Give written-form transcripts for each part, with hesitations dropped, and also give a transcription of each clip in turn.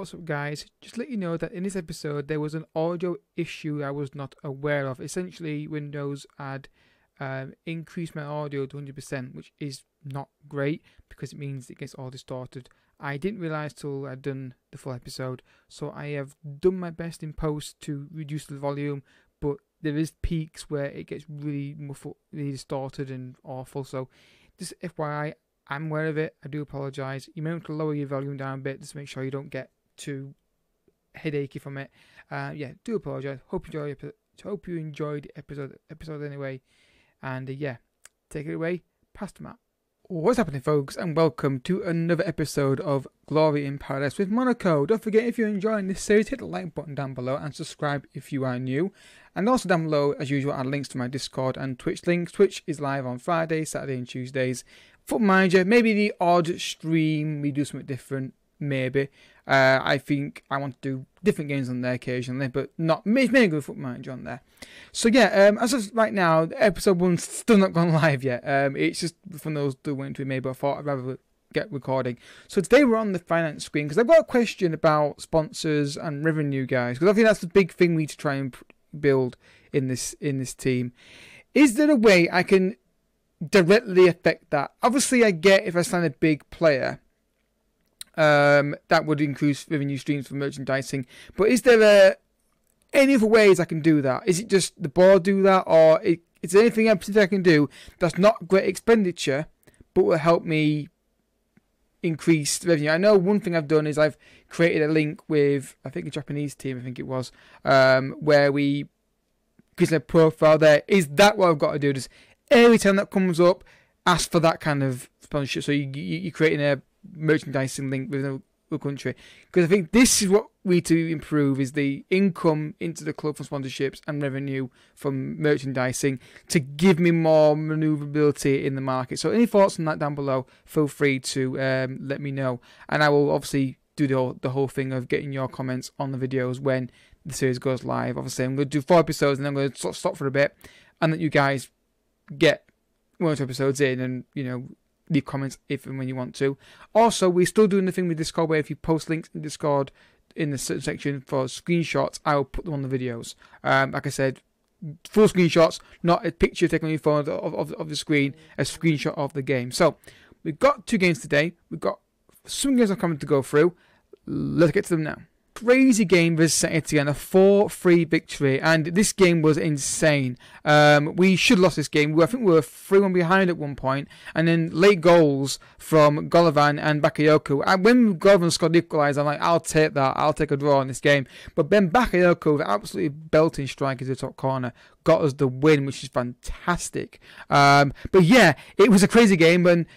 what's up guys, just let you know that in this episode there was an audio issue I was not aware of. Essentially Windows had increased my audio to 100%, which is not great because it means it gets all distorted. I didn't realise till I'd done the full episode, so I have done my best in post to reduce the volume, but there is peaks where it gets really muffled, really distorted and awful. So just FYI, I'm aware of it. I do apologise. You may want to lower your volume down a bit just to make sure you don't get too headachy from it. Yeah, do apologise. Hope you enjoyed the episode anyway. And yeah, take it away, Pastor Matt. What's happening, folks, and welcome to another episode of Glory in Paradise with Monaco. Don't forget, if you're enjoying this series, hit the like button down below and subscribe if you are new. And also down below, as usual, are links to my Discord and Twitch links. Twitch is live on Fridays, Saturday and Tuesdays. Foot Manager, maybe the odd stream, we do something different, maybe. I think I want to do different games on there occasionally, but not mainly good Foot Manager on there. So yeah, as of right now, episode 1's still not gone live yet. It's just from those that went to me, but I thought I'd rather get recording. So today we're on the finance screen because I've got a question about sponsors and revenue, guys, because I think that's the big thing we need to try and build in this team. Is there a way I can directly affect that? Obviously, I get if I sign a big player, that would increase revenue streams for merchandising. But is there any other ways I can do that? Is it just the board do that, or is there anything else I can do that's not great expenditure, but will help me increase the revenue? I know one thing I've done is I've created a link with, I think, a Japanese team, I think it was, where we create a profile there. Is that what I've got to do? Just every time that comes up, ask for that kind of sponsorship. So you're creating a merchandising link with a country, because I think this is what we need to improve, is the income into the club from sponsorships and revenue from merchandising to give me more maneuverability in the market. So any thoughts on that down below, feel free to let me know, and I will obviously do the whole thing of getting your comments on the videos when the series goes live. Obviously I'm going to do 4 episodes and then I'm going to stop for a bit, and that you guys get 1 or 2 episodes in and, you know, leave comments if and when you want to. Also, we're still doing the thing with Discord where if you post links in Discord in the certain section for screenshots, I will put them on the videos. Like I said, full screenshots, not a picture taken on your phone of the screen, a screenshot of the game. So, we've got 2 games today. We've got some games I'm coming to go through. Let's get to them now. Crazy game versus St. Etienne, a 4-3 victory, and this game was insane. We should have lost this game. I think we were 3-1 behind at one point, and then late goals from Golovin and Bakayoko. And when Golovin scored the equaliser, I'm like, I'll take that. I'll take a draw in this game. But then Bakayoko, with absolutely belting strike into the top corner, got us the win, which is fantastic. But yeah, it was a crazy game, and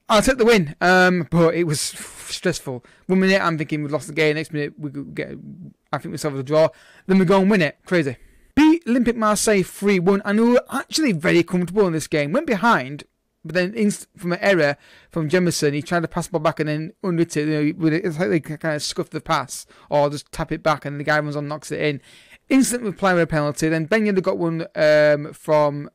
I'll take the win, but it was stressful. 1 minute I'm thinking we've lost the game, next minute we get, I think we solve the draw, then we go and win it. Crazy. Beat Olympique Marseille 3-1, and we were actually very comfortable in this game. Went behind, but then from an error from Jemison, he tried to pass the ball back and then under it, it's like they kind of scuff the pass or just tap it back, and the guy runs on, knocks it in. Instant reply with a penalty. Then Ben Yedder got one from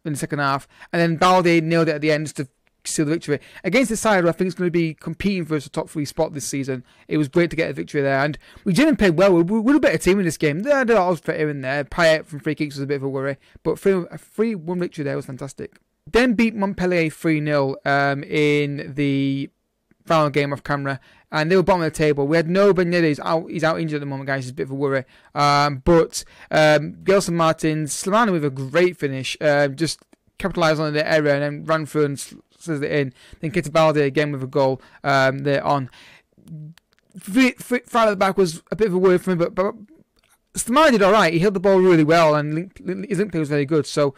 in the second half, and then Balde nailed it at the end just to seal the victory against the side who I think is going to be competing for us a top 3 spot this season. It was great to get a victory there, and we didn't play well. We're a better team in this game. There are odds for here and there. Payet from free kicks was a bit of a worry, but a 3-1 victory there was fantastic. Then beat Montpellier 3-0 in the final game off camera, and they were bottom of the table. We had no Ben Yedder. He's out injured at the moment, guys. It's a bit of a worry. But Gelson Martins, Slimani with a great finish, just capitalised on the error and then ran through and says it in. Then Kitabaldi again with a goal there on. Friday at the back was a bit of a worry for me, but Slimani did alright. He held the ball really well, and his link play was very good. So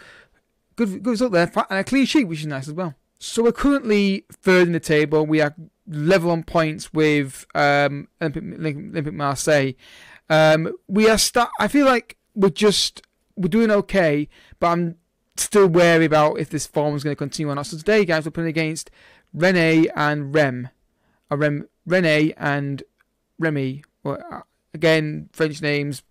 good result there, and a clean sheet, which is nice as well. So we're currently 3rd in the table. We are level on points with Olympique Marseille. I feel like we're doing okay, but I'm still wary about if this form is going to continue or not. So today, guys, we're playing against Rene and Rem. Rene and Remy. Well, again, French names.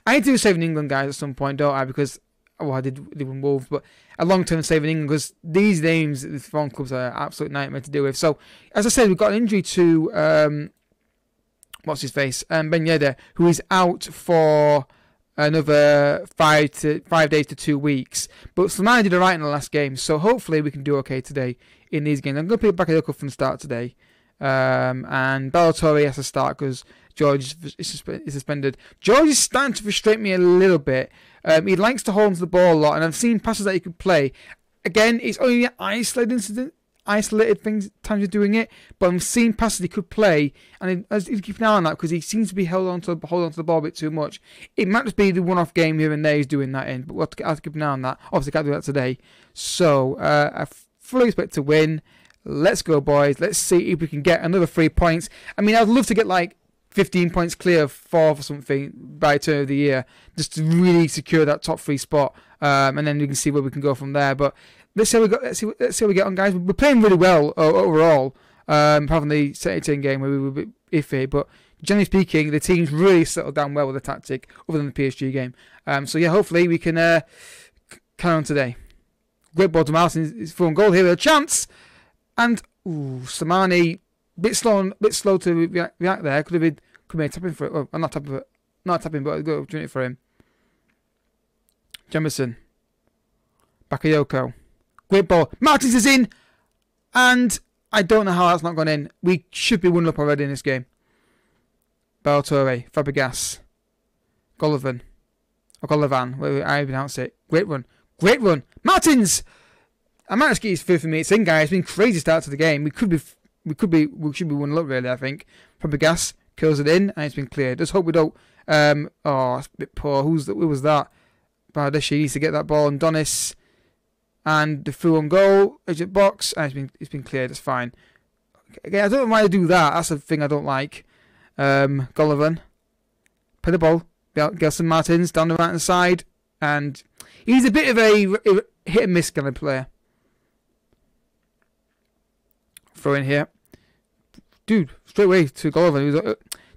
I need to do a save in England, guys, at some point, don't I? Because, well, I did with Wolves, but a long-term save in England, because these names, the foreign clubs, are an absolute nightmare to deal with. So, as I said, we've got an injury to what's his face? Ben Yedder, who is out for another 5 days to 2 weeks. But Slimani did alright in the last game, so hopefully we can do okay today in these games. I'm going to pick Bakayoko from the start today. And Ballatore has to start because George is suspended. George is starting to frustrate me a little bit. He likes to hold onto the ball a lot, and I've seen passes that he could play. Again, it's only an isolated things times of doing it, but I'm seeing passes he could play, and I keep an eye on that because he seems to be hold on to the ball a bit too much. It might just be the one-off game here and there he's doing that in, but we'll have to keep an eye on that. Obviously, can't do that today. So I fully expect to win. Let's go, boys. Let's see if we can get another 3 points. I mean, I'd love to get like 15 points clear of 4th or something by turn of the year, just to really secure that top 3 spot, and then we can see where we can go from there. But let's see how we got. Let's see how we get on, guys. We're playing really well overall. Apart from the 18 game where we were a bit iffy, but generally speaking, the team's really settled down well with the tactic, other than the PSG game. So yeah, hopefully we can carry on today. Great ball to Martin. It's full on goal here with a chance, and Slimani. Bit slow to react there. Could have been tapping for it. Oh, I'm not tapping, but a good opportunity for him. Jemison, Bakayoko, great ball. Martins is in, and I don't know how that's not gone in. We should be 1 up already in this game. Ballatore, Fabregas, Golovin, where I pronounce it. Great run, Martins. I might just get his 5th minutes in, guys. It's been crazy start to the game. We should be 1 up really, I think. Fabregas kills it in, and it's been cleared. Just hope we don't. Oh, it's a bit poor. Who was that? Bardeschi needs to get that ball, and Donis, and the full on goal, edge of box, and it's been cleared. It's fine. Again, I don't know why they do that. That's the thing I don't like. Golovin, play the ball. Gelson Martins down the right hand side, and he's a bit of a hit and miss kind of player. Throw in here, dude. Straight away to Golovin. He was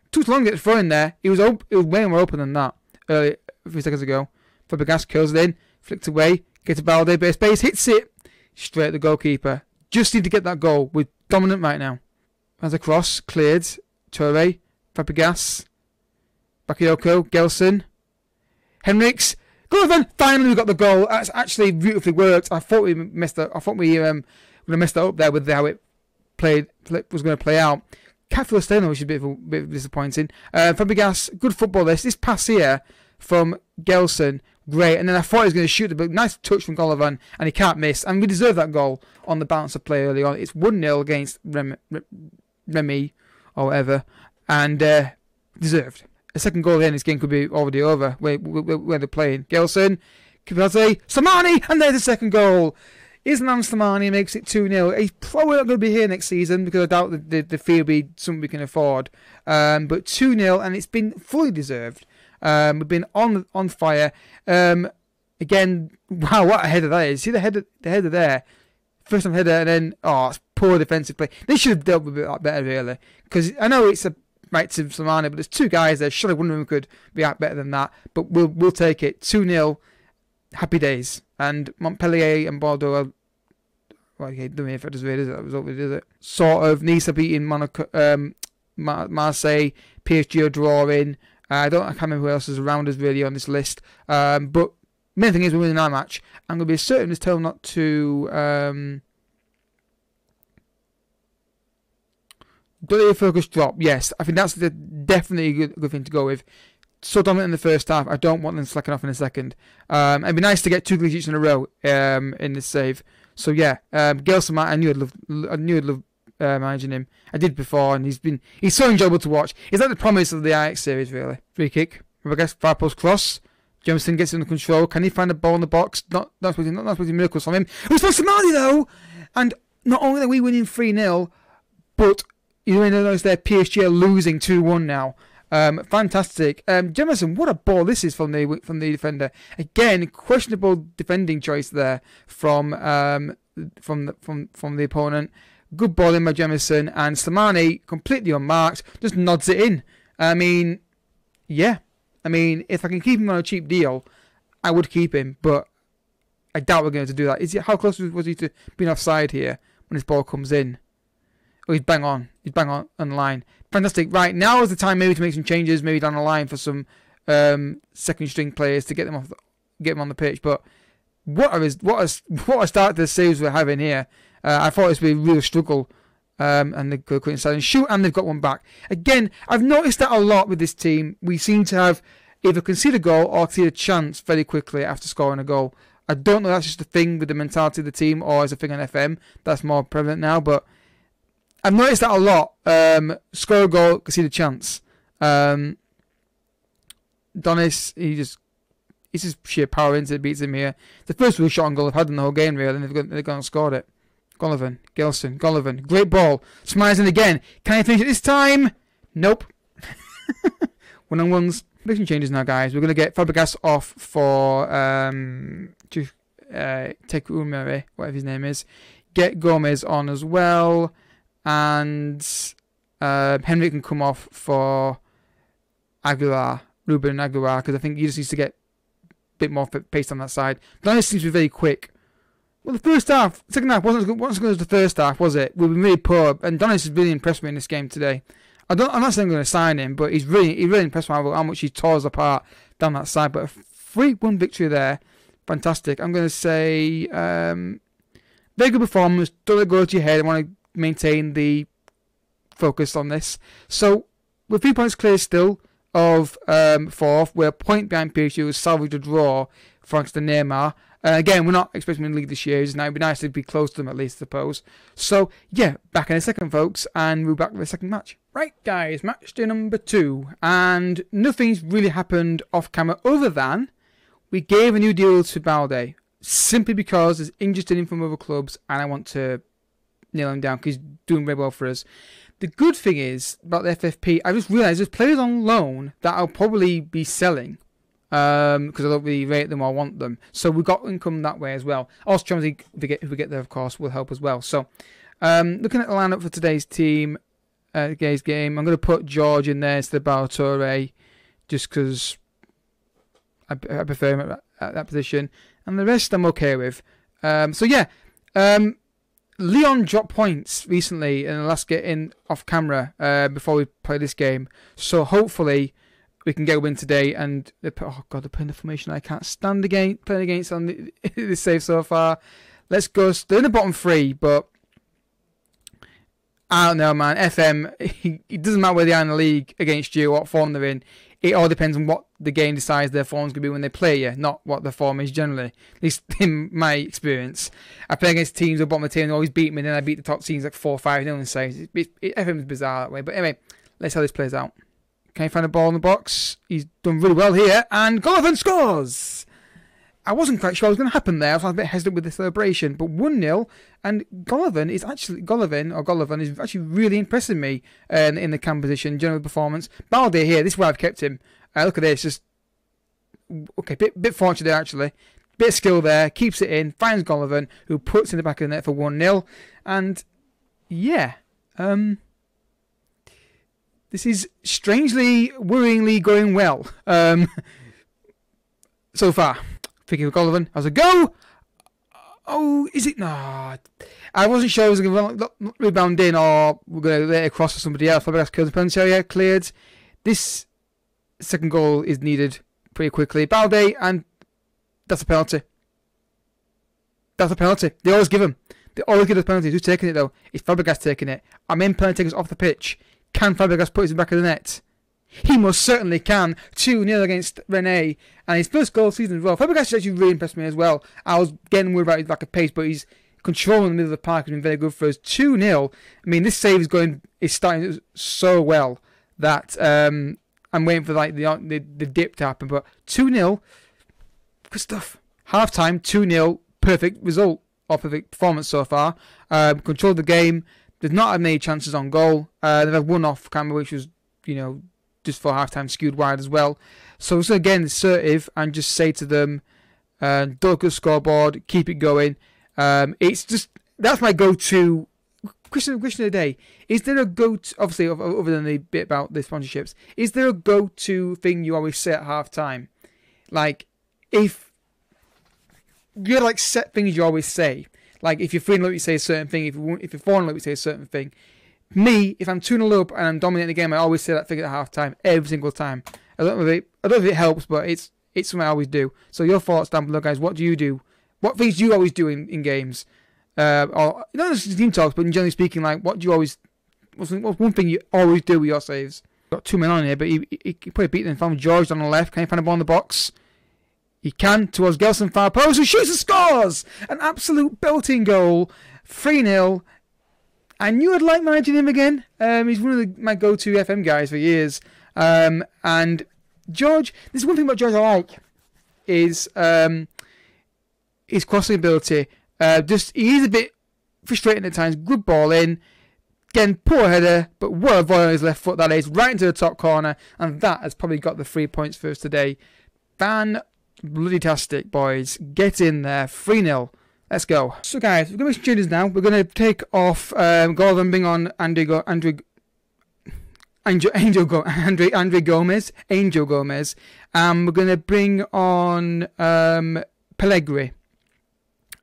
took long to get the throw in there. He was way more open than that early a few seconds ago. Fabregas curls it in, flicked away, gets a Balde, bit of space, hits it straight at the goalkeeper. Just need to get that goal. We're dominant right now. As a cross cleared, Toure, Fabregas, Bakayoko, Gelson, Henriks, Golovin. Finally, we got the goal. That's actually beautifully worked. I thought we messed up. I thought we would have messed that up there with how it was going to play out. Cathal Steno, which is a bit disappointing. Fabregas, good football. This pass here from Gelson, great. And then I thought he was going to shoot the nice touch from Golovin, and he can't miss. And we deserve that goal on the balance of play early on. It's 1-0 against Remy or whatever, and deserved. A second goal in this game could be already over where they're playing. Gelson, Kibate, Slimani, and there's the second goal. Islam Slimani makes it 2-0. He's probably not going to be here next season because I doubt the fee will be something we can afford. But 2-0, and it's been fully deserved. We've been on fire. Again, wow, what a header that is. See the header there? First time header, and then, it's poor defensive play. They should have dealt with it better, really. Because I know it's a right to Slimani, but there's 2 guys there. Surely one of them could react better than that. But we'll take it. 2-0. Happy days. And Montpellier and Bordeaux are, well, okay, don't know if it is it. That was over, is it? Sort of. Nice are beating Monaco, Marseille, PSG are drawing. I can't remember who else is around us really on this list. But main thing is we're winning our match. I'm going to be certain this tell not to. Don't let your focus drop. Yes, I think that's definitely a good thing to go with. So dominant in the first half, I don't want them slacking off in the second. It'd be nice to get 2 clean sheets in a row in this save. So yeah, Gelson, I knew I'd love managing him. I did before, and he's so enjoyable to watch. He's like the promise of the Ajax series, really. Free kick, Fabregas, far post cross. Jameson gets it under control. Can he find a ball in the box? Not expecting miracles from him. It was for Slimani though, and not only are we winning 3-0, but you notice there PSG are losing 2-1 now. Fantastic. Jemison, what a ball this is from the defender. Again, questionable defending choice there from the opponent. Good ball in by Jemison, and Slimani, completely unmarked, just nods it in. I mean, yeah. I mean, if I can keep him on a cheap deal, I would keep him, but I doubt we're going to do that. How close was he to being offside here when this ball comes in? Oh, he's bang on. He's bang on the line. Fantastic. Right, now is the time maybe to make some changes, maybe down the line for some second string players to get them on the pitch. But what a start to the series we're having here. I thought this would be a real struggle. And they go inside and shoot, and they've got one back. Again, I've noticed that a lot with this team. We seem to have either concede a goal or concede a chance very quickly after scoring a goal. I don't know if that's just a thing with the mentality of the team or is a thing on FM that's more prevalent now, but I've noticed that a lot. Score a goal, concede a chance. Donis, he's just sheer power into it, beats him here. The first real shot on goal they've had in the whole game, really, and they've gone and scored it. Golovin, great ball. Smiles in again. Can he finish it this time? Nope. 1-on-1s. Prediction changes now, guys. We're going to get Fabregas off for take Umere, whatever his name is. Get Gomez on as well. And Henry can come off for Ruben Aguilar, because I think he just needs to get a bit more pace on that side. Donis seems to be very quick. Well, the second half wasn't as good as the first half, was it? We've been really poor, and Donis has really impressed me in this game today. I'm not saying I'm going to sign him, but he really impressed me how much he tore us apart down that side. But a 3-1 victory there, fantastic. I'm going to say very good performance. Don't let it go to your head. I want to maintain the focus on this. So we're 3 points clear still of fourth. We're a point behind PSG, who salvaged a draw thanks to Neymar. Again, we're not expecting to win the league this year. It would be nice to be close to them at least, I suppose. So, yeah, back in a second, folks, and we're back with the second match. Right, guys, match day number 2. And nothing's really happened off camera other than we gave a new deal to Balde. Simply because there's interest in him from other clubs, and I want to nail him down because he's doing very well for us. The good thing is, about the FFP, I just realised there's players on loan that I'll probably be selling. Because I don't really rate them or want them. So we've got income that way as well. Also, Champions League, if we get there, of course, will help as well. So, looking at the lineup for today's team, today's game, I'm going to put George in there instead of Ballatore, just because I prefer him at that position. And the rest I'm okay with. So, yeah. Leon dropped points recently in the last getting off camera before we play this game. So, hopefully we can get a win today, and they're playing the formation I can't stand playing against on this save so far. Let's go. They're in the bottom 3, but I don't know, man. FM, it doesn't matter where they are in the league against you, what form they're in. It all depends on what the game decides their form's going to be when they play you, not what their form is generally. At least in my experience. I play against teams who bottom of the team and always beat me, and then I beat the top teams like 4-5-0 and saves. FM is bizarre that way. But anyway, let's see how this plays out. Can he find a ball in the box? He's done really well here. And Golovin scores! I wasn't quite sure what was going to happen there. I was a bit hesitant with the celebration. But 1-0. And Golovin is actually really impressing me in the cam position, general performance. Balde here, this is where I've kept him. Look at this. Just okay, bit fortunate there actually. Bit of skill there. Keeps it in. Finds Golovin, who puts in the back of the net for 1-0. And yeah. This is strangely, worryingly going well so far. Thinking of Golovin. How's it go? Oh, is it? No. I wasn't sure it was going to rebound in or we're going to let it across for somebody else. Fabregas kills the penalty area, cleared. This second goal is needed pretty quickly. Balde, and that's a penalty. That's a penalty. They always give them. They always give us penalties. Who's taking it though? It's Fabregas taking it. Our main penalty takers off the pitch. Can Fabregas put it in the back of the net? He most certainly can. 2-0 against Rene. And his first goal of the season as well. Fabregas has actually really impressed me as well. I was getting worried about his lack of pace, but he's controlling the middle of the park has been very good for us. 2-0. I mean, this save is starting so well that I'm waiting for like the dip to happen. But 2-0, good stuff. Half time, 2-0, perfect result or perfect performance so far. Controlled the game. They've not had many chances on goal. They've had one off camera, which was, just for half-time skewed wide as well. So again, assertive and just say to them, don't look at the scoreboard, keep it going. It's just, that's my go-to question of the day. Is there a go-to, obviously, other than the bit about the sponsorships, is there a go-to thing you always say at half-time? Like, if you're like set things you always say. Like, if you're 3-0, you say a certain thing. If you're 4-0, you say a certain thing. Me, if I'm 2-0 up and I'm dominating the game, I always say that figure at half time, every single time. I don't know if it helps, but it's something I always do. So your thoughts down below, guys. What do you do? What things do you always do in games? Or not just team talks, but generally speaking, like what do you always? What's one thing you always do with your saves? Got 2 men on here, but he probably beat them. Found George on the left. Can he find a ball in the box? He can towards Gelson far post, who shoots and scores! An absolute belting goal, 3-0. I knew I'd like managing him again. He's one of my go-to FM guys for years. And George, there's one thing about George I like is his crossing ability. He is a bit frustrating at times. Good ball in. Again, poor header, but what a volley on his left foot that is, right into the top corner, and that has probably got the 3 points for us today. Fan-bloody-tastic, boys. Get in there. 3-0. Let's go. So, guys, we're going to make some changes now. We're going to take off Gordon, bring on Angel Gomez. We're going to bring on Pellegrini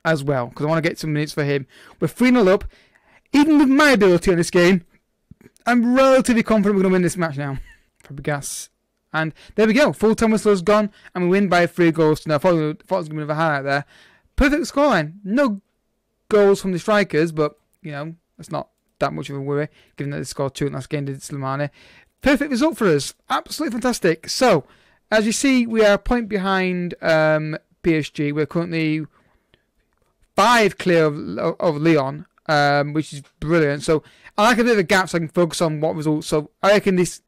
as well, because I want to get some minutes for him. We're 3-0 up. Even with my ability on this game, I'm relatively confident we're going to win this match now. Fabregas. And there we go. Full-time whistle's gone, and we win by 3 goals to 0. I thought it was going to be another highlight there. Perfect scoreline. No goals from the strikers, but, you know, it's not that much of a worry, given that they scored 2 in last game, did Slimani. Perfect result for us. Absolutely fantastic. So, as you see, we are a point behind PSG. We're currently 5 clear of Lyon. Which is brilliant. So I like a bit of a gap so I can focus on what results. So I reckon these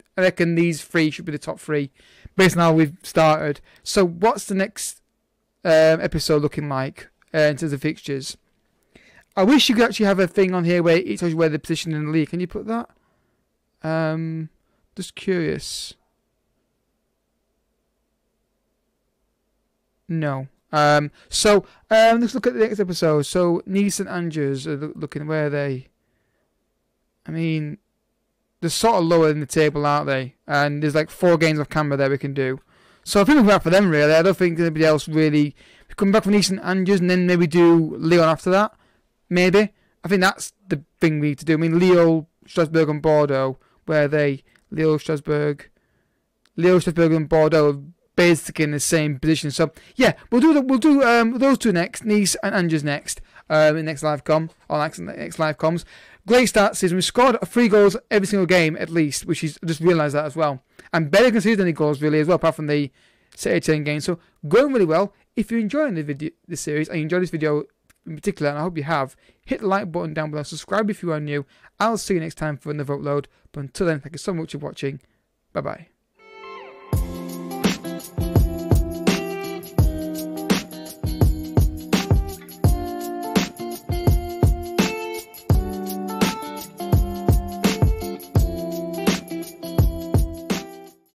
3 should be the top 3 based on how we've started. So what's the next episode looking like in terms of fixtures? I wish you could actually have a thing on here where it tells you where the position in the league. Can you put that? Just curious. No. Let's look at the next episode. So, Nice and Angers are looking, where are they? I mean, they're sort of lower in the table, aren't they? And there's like 4 games off camera there we can do. So I think we're back for them, really. I don't think anybody else really. We come back from Nice and Angers and then maybe do Lyon after that. Maybe. I think that's the thing we need to do. I mean, Lille, Strasbourg and Bordeaux, where are they? Lille, Strasbourg and Bordeaux basically in the same position. So yeah, we'll do those 2 next, Nice and Angers next, in next live comms. Great start season. We scored 3 goals every single game at least, which is, I just realised that as well. And barely conceded any goals really as well, apart from the City 10 game. So going really well. If you're enjoying this series and you enjoyed this video in particular, and I hope you have, hit the like button down below. Subscribe if you are new. I'll see you next time for another upload. But until then, thank you so much for watching. Bye bye.